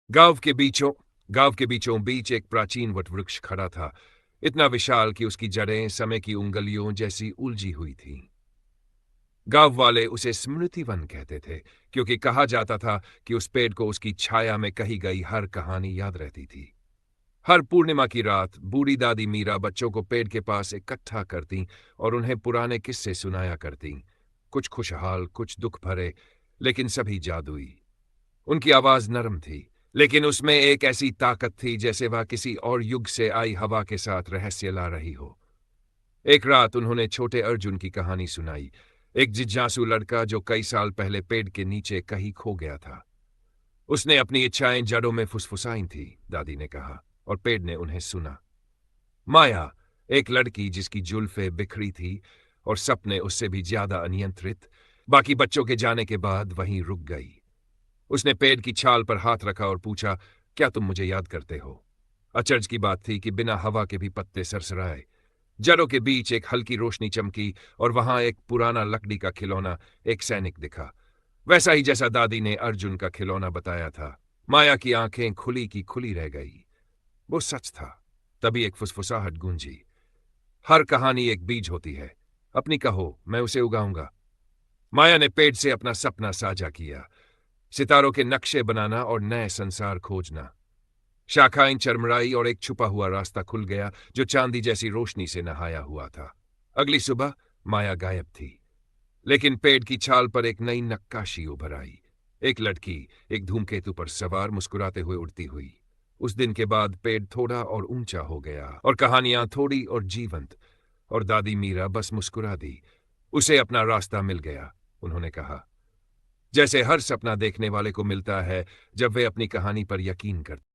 गांव के बीचों बीच एक प्राचीन वटवृक्ष खड़ा था, इतना विशाल कि उसकी जड़ें समय की उंगलियों जैसी उलझी हुई थीं। गांव वाले उसे स्मृति वन कहते थे, क्योंकि कहा जाता था कि उस पेड़ को उसकी छाया में कही गई हर कहानी याद रहती थी। हर पूर्णिमा की रात बूढ़ी दादी मीरा बच्चों को पेड़ के पास इकट्ठा करती और उन्हें पुराने किस्से सुनाया करती, कुछ खुशहाल, कुछ दुख भरे, लेकिन सभी जादुई। उनकी आवाज नरम थी, लेकिन उसमें एक ऐसी ताकत थी जैसे वह किसी और युग से आई हवा के साथ रहस्य ला रही हो। एक रात उन्होंने छोटे अर्जुन की कहानी सुनाई, एक जिज्ञासु लड़का जो कई साल पहले पेड़ के नीचे कहीं खो गया था। उसने अपनी इच्छाएं जड़ों में फुसफुसाई थी, दादी ने कहा, और पेड़ ने उन्हें सुना। माया, एक लड़की जिसकी जुल्फें बिखरी थी और सपने उससे भी ज्यादा अनियंत्रित, बाकी बच्चों के जाने के बाद वहीं रुक गई। उसने पेड़ की छाल पर हाथ रखा और पूछा, क्या तुम मुझे याद करते हो? अचरज की बात थी कि बिना हवा के भी पत्ते सरसराए। जड़ों के बीच एक हल्की रोशनी चमकी और वहां एक पुराना लकड़ी का खिलौना, एक सैनिक दिखा, वैसा ही जैसा दादी ने अर्जुन का खिलौना बताया था। माया की आंखें खुली की खुली रह गई। वो सच था। तभी एक फुसफुसाहट गूंजी, हर कहानी एक बीज होती है, अपनी कहो, मैं उसे उगाऊंगा। माया ने पेड़ से अपना सपना साझा किया, सितारों के नक्शे बनाना और नए संसार खोजना। शाखाएं चरमराई और एक छुपा हुआ रास्ता खुल गया जो चांदी जैसी रोशनी से नहाया हुआ था। अगली सुबह माया गायब थी, लेकिन पेड़ की छाल पर एक नई नक्काशी उभर आई। एक लड़की, एक धूमकेतु पर सवार, मुस्कुराते हुए उड़ती हुई। उस दिन के बाद पेड़ थोड़ा और ऊंचा हो गया और कहानियां थोड़ी और जीवंत, और दादी मीरा बस मुस्कुरा दी। उसे अपना रास्ता मिल गया, उन्होंने कहा, जैसे हर सपना देखने वाले को मिलता है जब वे अपनी कहानी पर यकीन करते